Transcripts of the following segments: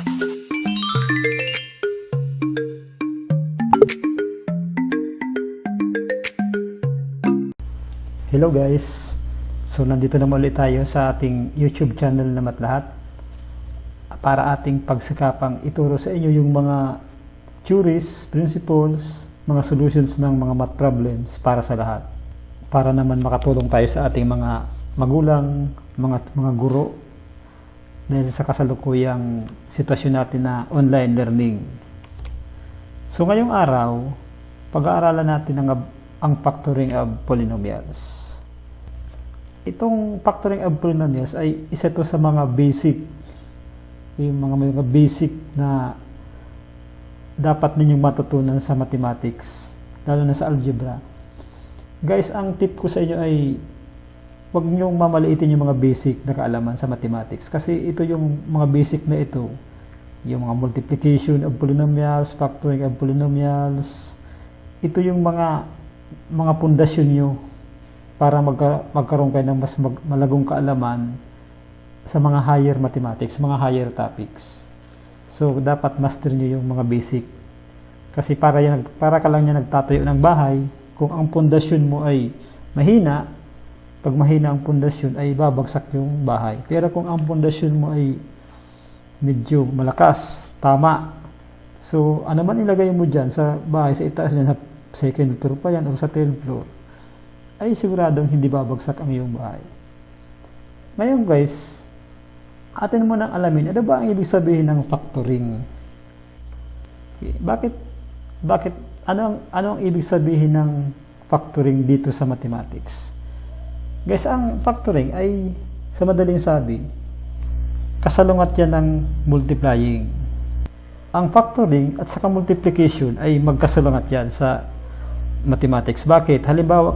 Hello guys! So nandito naman ulit tayo sa ating YouTube channel na Matlahat para ating pagsakapang ituro sa inyo yung mga theories, principles, mga solutions ng mga math problems para sa lahat. Para naman makatulong tayo sa ating mga magulang, mga guro dahil sa kasalukuyang sitwasyon natin na online learning. So ngayong araw, pag-aaralan natin ang factoring of polynomials. Itong factoring of polynomials ay isa to sa mga basic, yung mga basic na dapat ninyong matutunan sa mathematics, lalo na sa algebra. Guys, ang tip ko sa inyo ay huwag niyong mamaliitin yung mga basic na kaalaman sa mathematics, kasi ito yung mga basic na ito, yung mga multiplication of polynomials, factoring of polynomials, ito yung mga pundasyon nyo para magkaroon kayo ng mas malagong kaalaman sa mga higher mathematics, mga higher topics. So, dapat master nyo yung mga basic. Kasi para ka lang niya nagtatayo ng bahay, kung ang pundasyon mo ay mahina, pag mahina ang pundasyon ay babagsak yung bahay. Pero kung ang pundasyon mo ay medyo malakas, tama. So, ano man ilagay mo dyan sa bahay, sa itaas dyan, sa second floor pa yan o sa third floor, ay siguradong hindi babagsak ang iyong bahay. Ngayon guys, atin mo nang alamin, ano ba ang ibig sabihin ng factoring? Okay. Ano ang ibig sabihin ng factoring dito sa mathematics? Guys, ang factoring ay, sa madaling sabi, kasalungat yan ng multiplying. Ang factoring at saka multiplication ay magkasalungat yan sa mathematics. Bakit? Halimbawa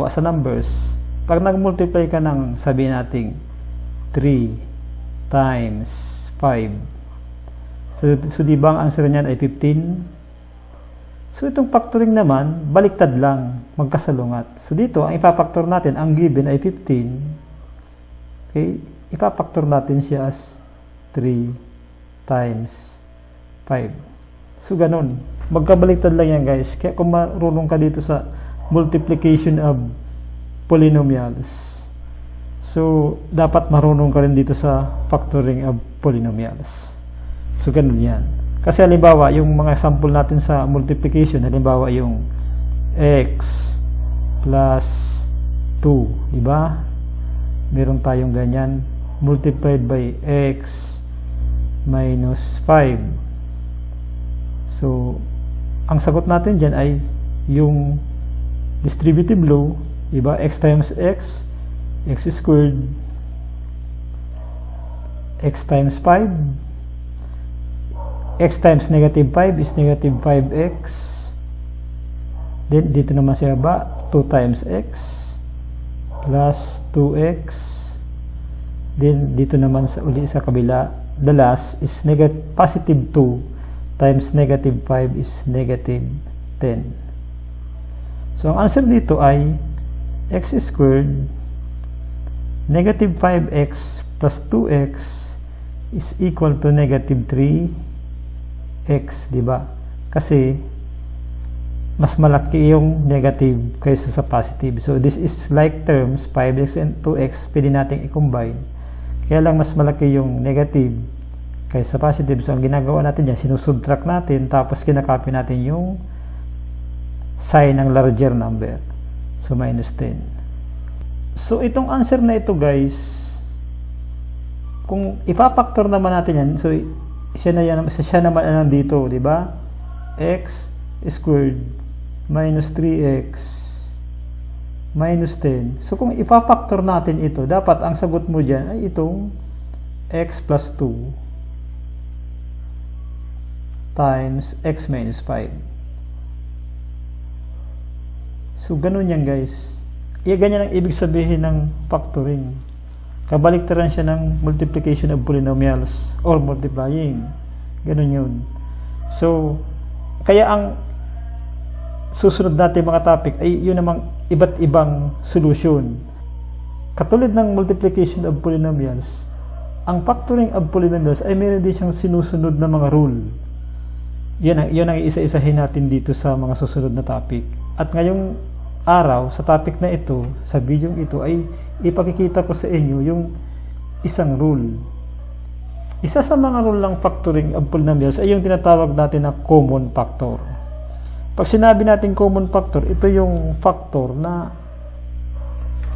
sa numbers, pag nag-multiply ka ng, sabihin natin 3 times 5, so di ba ang answer niyan ay 15? So itong factoring naman, baliktad lang, magkasalungat. So dito, ang ipapactor natin, ang given ay 15. Okay? Ipapactor natin siya as 3 times 5. So ganun, magkabaliktad lang yan guys. Kaya kung marunong ka dito sa multiplication of polynomials, so dapat marunong ka rin dito sa factoring of polynomials. So ganun yan. Kasi halimbawa, yung mga sample natin sa multiplication, halimbawa yung x plus 2, di ba? Meron tayong ganyan, multiplied by x minus 5. So, ang sagot natin dyan ay yung distributive law, diba? X times x, x squared, x times 5, x times negative 5 is negative 5x, then dito naman sa baba, 2 times x, plus 2x, then dito naman uli sa kabila, the last is positive 2, times negative 5 is negative 10. So, ang answer dito ay x squared negative 5x plus 2x is equal to negative 3x, diba? Kasi, mas malaki yung negative kaysa sa positive. So, this is like terms, 5x and 2x, pwede natin i-combine. Kaya lang mas malaki yung negative kaysa positive. So, ang ginagawa natin dyan, sinusubtract natin, tapos kinakopy natin yung sign ng larger number. So, minus 10. So, itong answer na ito, guys, kung ipapactor naman natin yan, so, siya naman nandito, di ba? X squared minus 3x minus 10. So, kung ipapactor natin ito, dapat ang sagot mo dyan ay itong x plus 2 times x minus 5. So, ganun yan guys. Ganyan ang ibig sabihin ng factoring. Kabaliktaran siya ng multiplication of polynomials or multiplying. Ganun yun. So, kaya ang susunod natin mga topic ay yun namang iba't ibang solution. Katulad ng multiplication of polynomials, ang factoring of polynomials ay meron din siyang sinusunod na mga rule. Yan ang isa-isahin natin dito sa mga susunod na topic. At ngayong araw, sa topic na ito, sa video ito, ay ipakikita ko sa inyo yung isang rule. Isa sa mga rule ng factoring of polynomials ay yung tinatawag natin na common factor. Pag sinabi natin common factor, ito yung factor na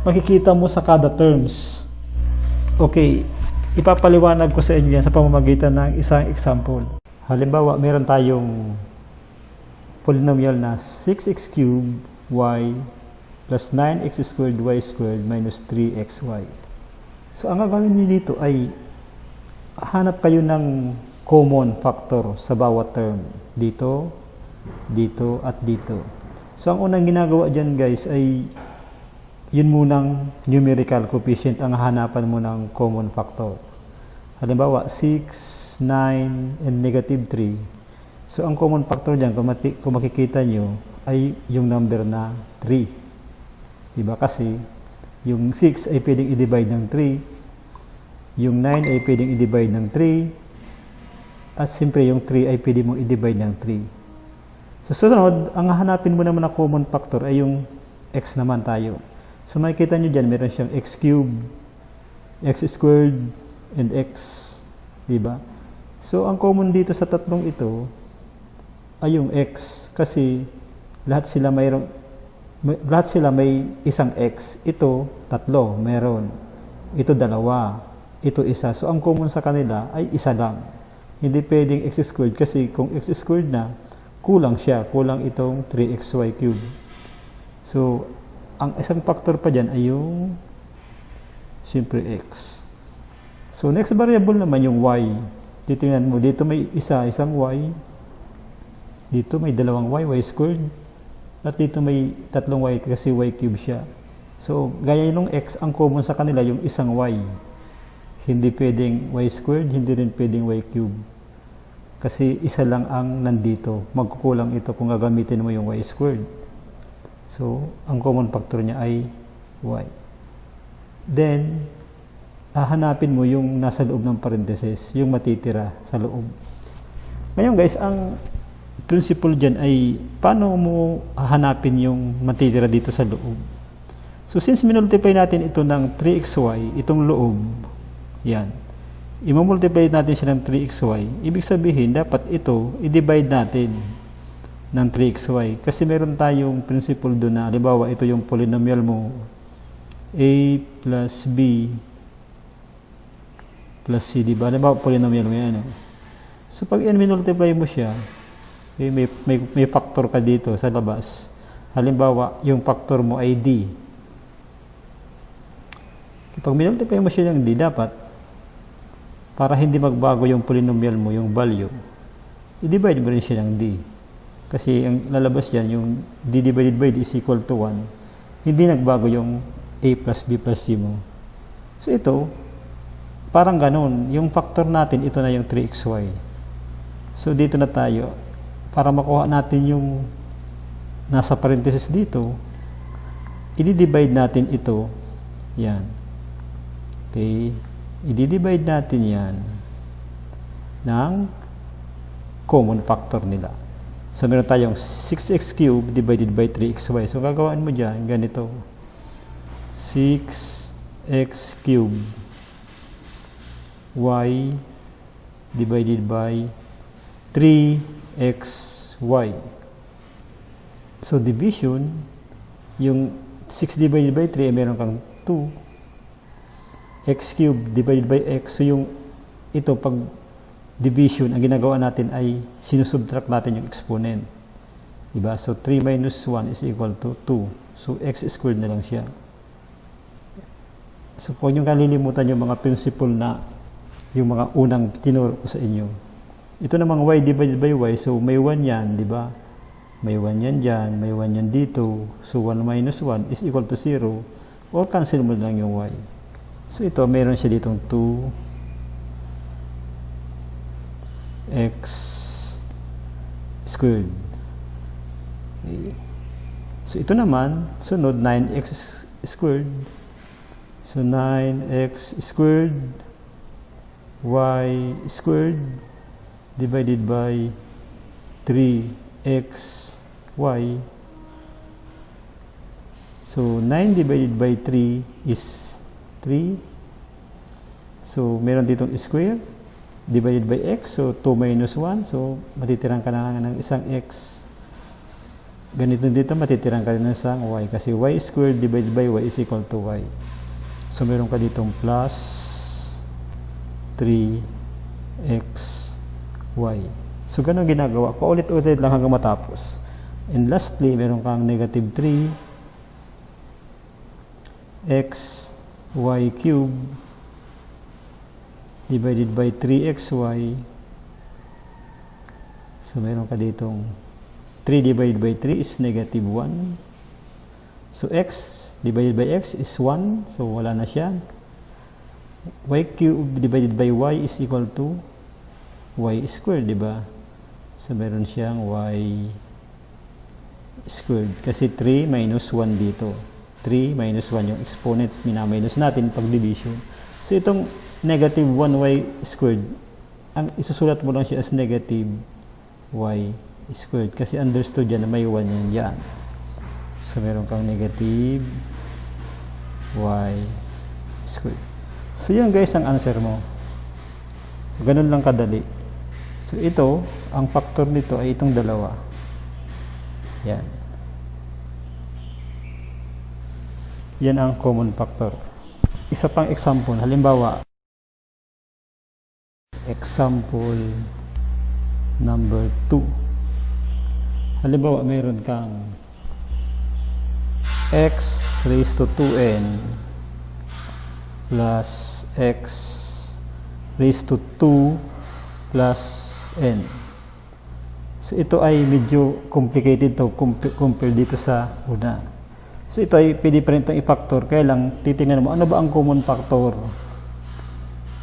makikita mo sa kada terms. Okay, ipapaliwanag ko sa inyo yan sa pamamagitan ng isang example. Halimbawa, meron tayong polynomial na 6x cubed y plus 9x squared y squared minus 3xy. So, ang gagawin niyo dito ay hanap kayo ng common factor sa bawat term. Dito, dito, at dito. So, ang unang ginagawa dyan guys ay yun munang numerical coefficient ang hanapan mo ng common factor. Halimbawa, 6, 9, and negative 3. So, ang common factor dyan, kung makikita nyo, ay yung number na 3. Diba? Kasi, yung 6 ay pwedeng i-divide ng 3. Yung 9 ay pwedeng i-divide ng 3. At siyempre, yung 3 ay pwede mong i-divide ng 3. So, susunod, ang hanapin mo naman na common factor ay yung x naman tayo. So, makikita nyo dyan, meron siyang x cubed, x squared, and x, diba? So, ang common dito sa tatlong ito ay yung x kasi lahat sila may isang x. Ito, tatlo, meron. Ito, dalawa. Ito, isa. So, ang common sa kanila ay isa lang. Hindi pwedeng x squared kasi kung x squared na, kulang siya. Kulang itong 3xy cubed. So, ang isang factor pa dyan ay yung siyempre x. So, next variable naman yung y. Titingnan mo, dito may isang y. Dito may dalawang y squared. At dito may tatlong y kasi y cube siya. So, gaya nung x, ang common sa kanila yung isang y. Hindi pwedeng y squared, hindi rin pwedeng y cube. Kasi isa lang ang nandito. Magkukulang ito kung gagamitin mo yung y squared. So, ang common factor niya ay y. Then, hahanapin mo yung nasa loob ng parenthesis, yung matitira sa loob. Ngayon guys, ang principle dyan ay paano mo hahanapin yung matitira dito sa loob. So since minultiply natin ito ng 3xy, itong loob, yan, imamultiply natin siya ng 3xy, ibig sabihin dapat ito i-divide natin ng 3xy. Kasi meron tayong principle doon na, halimbawa ito yung polynomial mo, a plus b plus c, diba? Halimbawa, polynomial mo yan. So, pag in-multiply mo siya, may factor ka dito sa labas. Halimbawa, yung factor mo ay d. Pag minultiply mo siya ng d, dapat, para hindi magbago yung polynomial mo, yung value, i-divide mo rin siya ng d. Kasi ang lalabas dyan, yung d divided by d is equal to 1. Hindi nagbago yung a plus b plus c mo. So, ito, parang ganun. Yung factor natin, ito na yung 3xy. So, dito na tayo. Para makuha natin yung nasa parenthesis dito, i-divide natin ito. Yan. Okay. I-divide natin yan ng common factor nila. So, meron tayong 6x cubed divided by 3xy. So, gagawin mo dyan, ganito. 6x cubed y divided by 3xy. So, division, yung 6 divided by 3, meron kang 2. X cubed divided by x. So, yung ito, pag division, ang ginagawa natin ay sinusubtract natin yung exponent. Diba? So, 3 minus 1 is equal to 2. So, x squared na lang siya. So, huwag niyong kalilimutan yung mga principle na yung mga unang tinuro ko sa inyo. Ito namang y divided by y, so may 1 yan, di ba? May 1 yan dyan, may 1 yan dito. So 1 minus 1 is equal to 0. Or cancel mo lang yung y. So ito, mayroon siya ditong 2x squared. Okay. So ito naman, sunod 9x squared. So 9x squared y squared divided by 3xy. So 9 divided by 3 is 3. So meron ditong square divided by x, so 2 minus 1, so matitiran ka na lang ng isang x. Ganito dito, matitiran ka rin ng isang y, kasi y squared divided by y is equal to y. So meron ka ditong plus 3xy. So ganun ginagawa, paulit-ulit lang hanggang matapos. And lastly, meron kang negative 3xy cube divided by 3xy. So meron ka ditong 3 divided by 3 is negative 1. So x divided by x is 1, so wala na siya. Y cube divided by y is equal to y squared, di ba? So meron siyang y squared kasi 3 minus 1 dito. 3 minus 1 yung exponent, minaminus natin pag division. So itong negative 1y squared, ang isusulat mo lang siya as negative y squared kasi understood yan na may 1 yan dyan. So meron kang negative y squared. So yan guys ang answer mo. So ganun lang kadali. So ito, ang factor nito ay itong dalawa. Yan. Yan ang common factor. Isa pang example, halimbawa example number 2. Halimbawa, mayroon kang x raised to 2n plus x raised to 2 plus n. So, ito ay medyo complicated to compare dito sa una. So, ito ay pwede pa rin itong i-factor. Kaya lang, titingnan mo, ano ba ang common factor?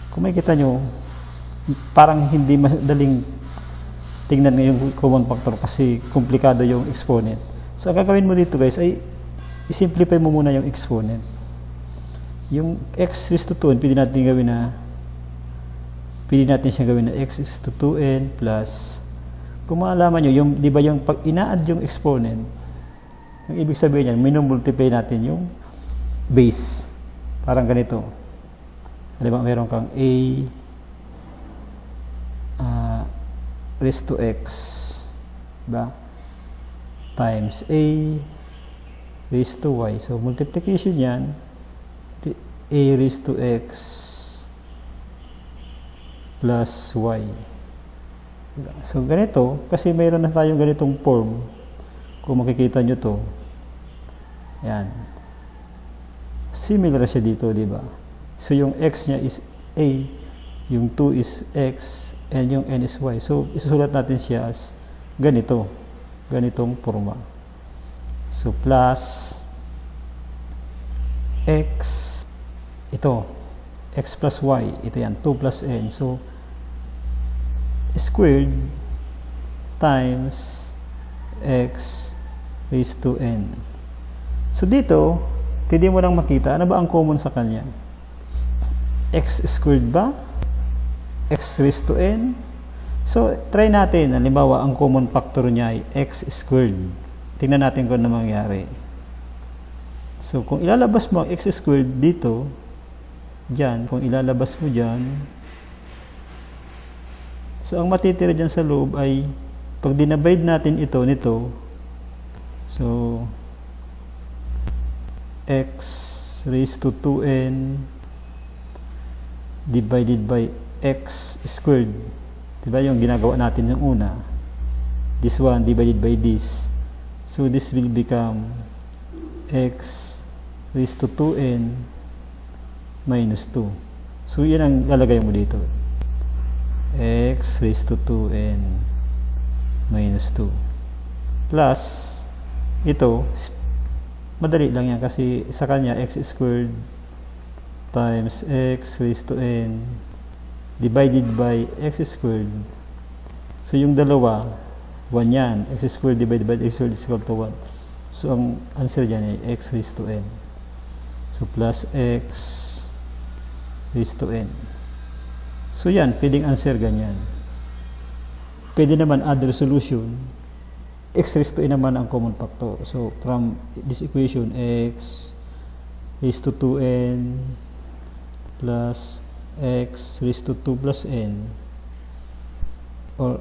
Kung makikita nyo, parang hindi madaling tingnan yung common factor kasi komplikado yung exponent. So, ang gagawin mo dito guys ay i-simplify mo muna yung exponent. Yung x raised to 2n, pwede natin siyang gawin na x raised to 2n plus, kung maalaman nyo, yung, di ba yung pag ina-add yung exponent, yung ibig sabihin yan, minumultiply natin yung base. Parang ganito. Halimbawa, meron kang a raised to x, ba? Times a raised to y. So, multiplication yan, a raised to x plus y. So, ganito, kasi mayroon na tayong ganitong form. Kung makikita nyo to, yan. Similar siya dito, di ba? So, yung x niya is a, yung 2 is x, and yung n is y. So, isusulat natin siya as ganito. Ganitong forma. So, plus x, ito, x plus y, ito yan, 2 plus n. So, squared times x raised to n. So, dito, pwede mo lang makita, ano ba ang common sa kanya? X squared ba? X raised to n. So, try natin. Halimbawa, ang common factor niya ay x squared. Tingnan natin kung ano mangyari. So, kung ilalabas mo ang x squared dito, dyan, kung ilalabas mo dyan, so, ang matitira dyan sa loob ay, pag dinabide natin ito nito, so, x raised to 2n divided by x squared. Diba yung ginagawa natin yung una? This one divided by this. So, this will become x raised to 2n minus 2. So, yan ang lalagay mo dito. X raised to 2n minus 2. Plus, ito, madali lang yan kasi sa kanya, x squared times x raised to n divided by x squared. So, yung dalawa, 1 yan. X squared divided by x squared is equal to 1. So, ang answer dyan ay x raised to n. So, plus x raised to n. So yan, pwedeng answer ganyan. Pwede naman add resolution. X raised to n naman ang common factor. So from this equation, x raised to 2n plus x raised to 2 plus n or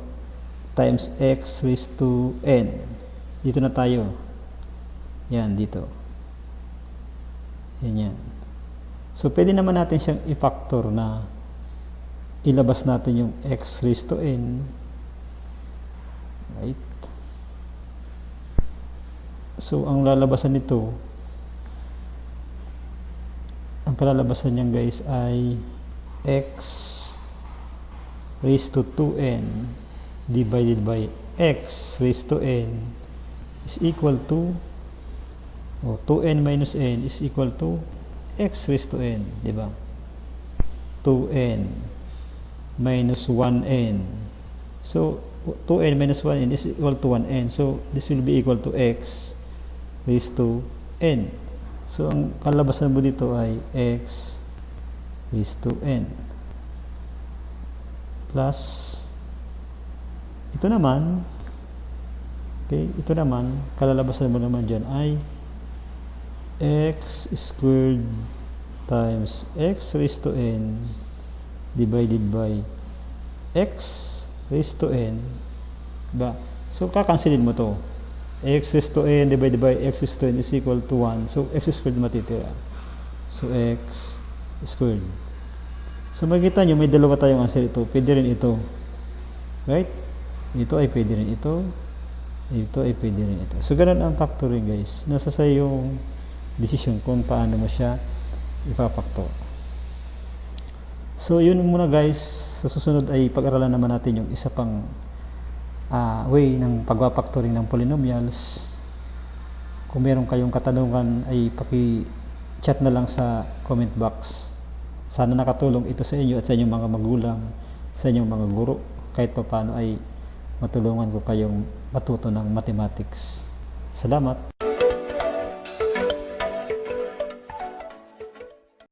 times x raised to n. Dito na tayo. Yan, dito. Yan. So, pwede naman natin siyang i-factor na ilabas natin yung x raised to n. Right? So, ang lalabasan nito, ang kalalabasan niyan guys ay x raised to 2n divided by x raised to n is equal to 2n minus n is equal to x raised to n, di ba? 2n minus 1n. So 2n minus 1n is equal to 1n. So this will be equal to x raised to n. So ang kalabasan mo dito ay x raised to n plus ito naman, okay, ito naman, kalalabasan mo naman dyan ay x squared times x raised to n divided by x raised to n, diba? So kakansilin mo to, x raised to n divided by x raised to n is equal to 1. So x squared matitira, so x squared. So makikita nyo may dalawa tayong answer ito, pwede rin ito, right? Ito ay pwede rin ito, ito ay pwede rin ito. So ganun ang factoring guys, nasa sa yung decision kung paano mo siya ipapaktor. So yun muna guys, sa susunod ay pag-aralan naman natin yung isa pang way ng pagpapactoring ng polynomials. Kung meron kayong katanungan ay paki-chat na lang sa comment box. Sana nakatulong ito sa inyo at sa inyong mga magulang, sa inyong mga guro, kahit paano ay matulungan ko kayong matuto ng mathematics. Salamat!